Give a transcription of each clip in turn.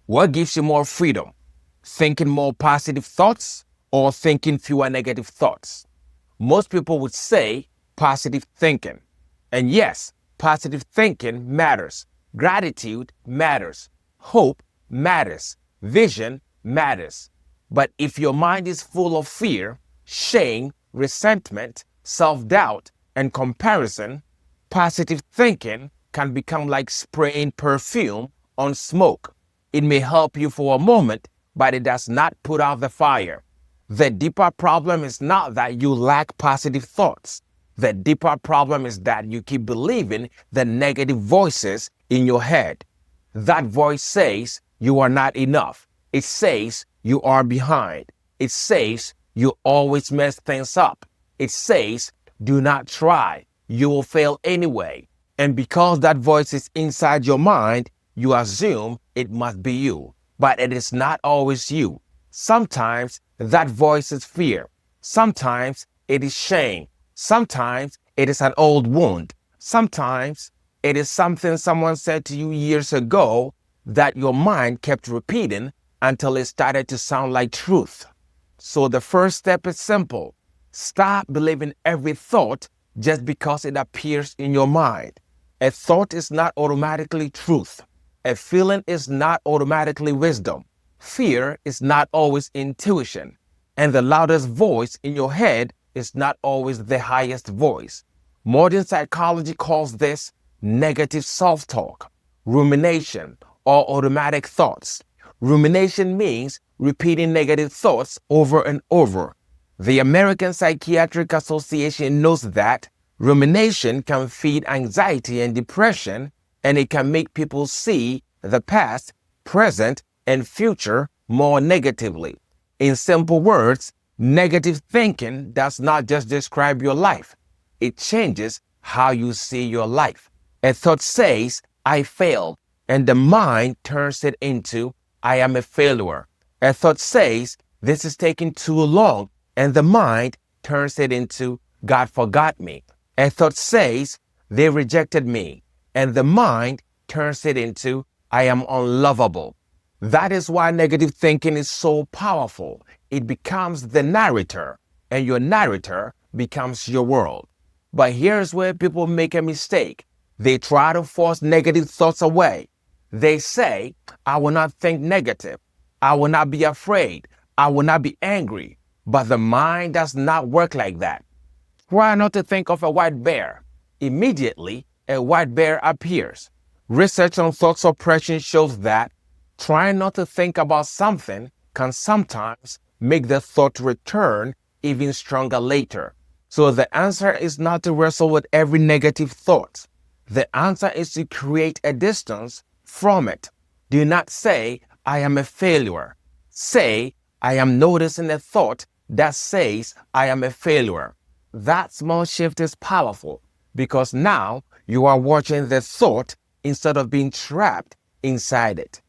What gives you more freedom? Thinking more positive thoughts or thinking fewer negative thoughts? Most people would say positive thinking. And yes, positive thinking matters. Gratitude matters. Hope matters. Vision matters. But if your mind is full of fear, shame, resentment, self-doubt, and comparison, positive thinking can become like spraying perfume on smoke. It may help you for a moment, but it does not put out the fire. The deeper problem is not that you lack positive thoughts. The deeper problem is that you keep believing the negative voices in your head. That voice says you are not enough. It says you are behind. It says you always mess things up. It says do not try. You will fail anyway. And because that voice is inside your mind, you assume it must be you. But it is not always you. Sometimes that voice is fear. Sometimes it is shame. Sometimes it is an old wound. Sometimes it is something someone said to you years ago that your mind kept repeating until it started to sound like truth. So the first step is simple. Stop believing every thought just because it appears in your mind. A thought is not automatically truth. A feeling is not automatically wisdom. Fear is not always intuition. And the loudest voice in your head is not always the highest voice. Modern psychology calls this negative self-talk, rumination, or automatic thoughts. Rumination means repeating negative thoughts over and over. The American Psychiatric Association knows that rumination can feed anxiety and depression, and it can make people see the past, present, and future more negatively. In simple words, negative thinking does not just describe your life. It changes how you see your life. A thought says, I failed, and the mind turns it into, I am a failure. A thought says, this is taking too long, and the mind turns it into, God forgot me. A thought says, they rejected me, and the mind turns it into, I am unlovable. That is why negative thinking is so powerful. It becomes the narrator, and your narrator becomes your world. But here's where people make a mistake. They try to force negative thoughts away. They say, I will not think negative. I will not be afraid. I will not be angry. But the mind does not work like that. Try not to think of a white bear. Immediately, a white bear appears. Research on thought suppression shows that trying not to think about something can sometimes make the thought return even stronger later. So the answer is not to wrestle with every negative thought. The answer is to create a distance from it. Do not say, I am a failure. Say, I am noticing a thought that says, I am a failure. That small shift is powerful because now you are watching the thought instead of being trapped inside it.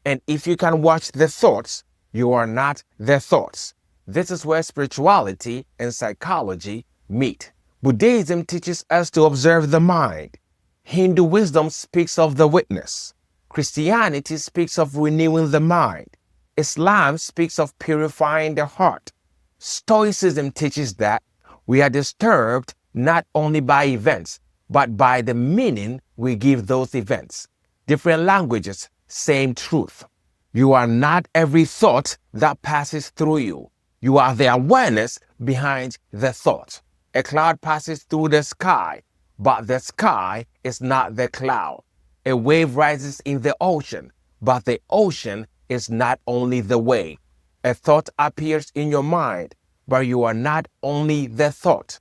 And if you can watch the thoughts, you are not the thoughts. This is where spirituality and psychology meet. Buddhism teaches us to observe the mind. Hindu wisdom speaks of the witness. Christianity speaks of renewing the mind. Islam speaks of purifying the heart. Stoicism teaches that we are disturbed not only by events, but by the meaning we give those events. Different languages, same truth. You are not every thought that passes through you. You are the awareness behind the thought. A cloud passes through the sky, but the sky is not the cloud. A wave rises in the ocean, but the ocean is not only the wave. A thought appears in your mind, but you are not only the thought.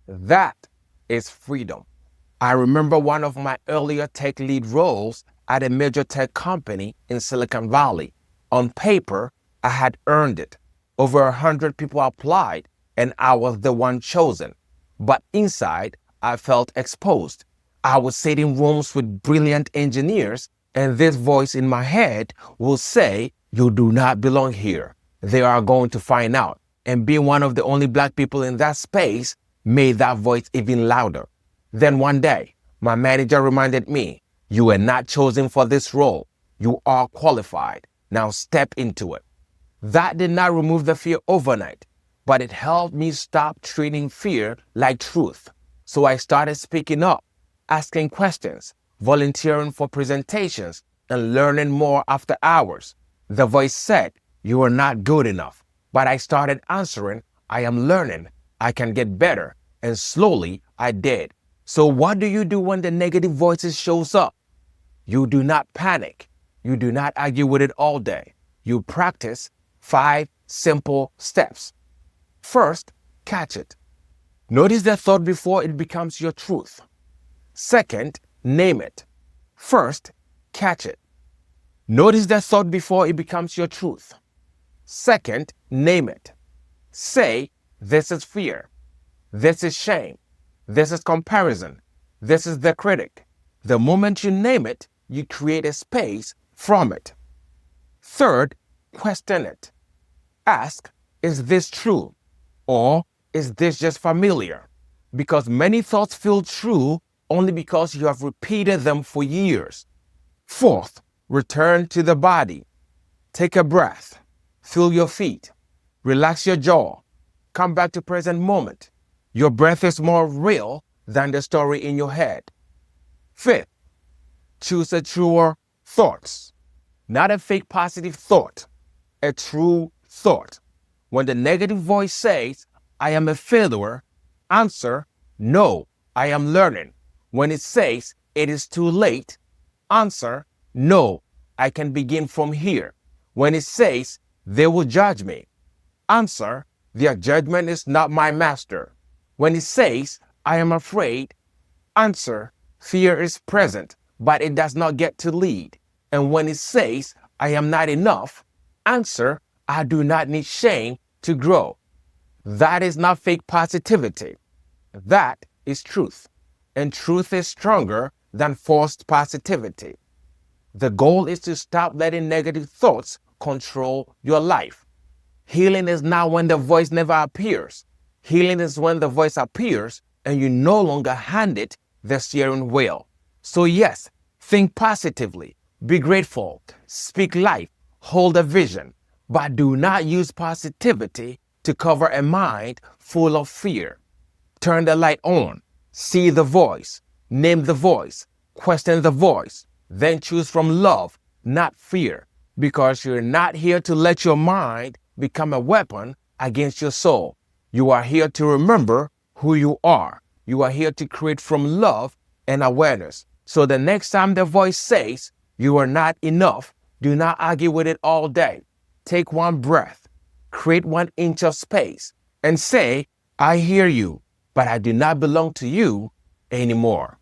That is freedom. I remember one of my earlier tech lead roles at a major tech company in Silicon Valley. On paper, I had earned it. Over 100 people applied, and I was the one chosen. But inside, I felt exposed. I would sit in rooms with brilliant engineers, and this voice in my head will say, you do not belong here. They are going to find out. And being one of the only black people in that space made that voice even louder. Then one day, my manager reminded me, you were not chosen for this role. You are qualified. Now step into it. That did not remove the fear overnight, but it helped me stop treating fear like truth. So I started speaking up, asking questions, volunteering for presentations, and learning more after hours. The voice said, "You are not good enough." But I started answering, "I am learning. I can get better." And slowly I did. So what do you do when the negative voices shows up? You do not panic. You do not argue with it all day. You practice 5 simple steps. First, catch it. Notice the thought before it becomes your truth. Second, name it. First, catch it. Notice the thought before it becomes your truth. Second, name it. Say, "This is fear. This is shame. This is comparison. This is the critic." The moment you name it, you create a space from it. Third, question it. Ask, "Is this true? Or is this just familiar?" Because many thoughts feel true only because you have repeated them for years. Fourth, return to the body. Take a breath. Feel your feet. Relax your jaw. Come back to present moment. Your breath is more real than the story in your head. Fifth, choose a truer thoughts. Not a fake positive thought, a true thought. When the negative voice says, "I am a failure," answer, "No, I am learning." When it says, "It is too late," answer, "No, I can begin from here." When it says, "They will judge me," answer, "Their judgment is not my master." When it says, "I am afraid," answer, "Fear is present, but it does not get to lead." And when it says, "I am not enough," answer, "I do not need shame to grow." That is not fake positivity. That is truth. And truth is stronger than forced positivity. The goal is to stop letting negative thoughts control your life. Healing is not when the voice never appears. Healing is when the voice appears and you no longer hand it the steering wheel. So yes, think positively, be grateful, speak life, hold a vision, but do not use positivity to cover a mind full of fear. Turn the light on, see the voice, name the voice, question the voice, then choose from love, not fear, because you're not here to let your mind become a weapon against your soul. You are here to remember who you are. You are here to create from love and awareness. So the next time the voice says you are not enough, do not argue with it all day. Take one breath, create 1 inch of space, and say, "I hear you, but I do not belong to you anymore."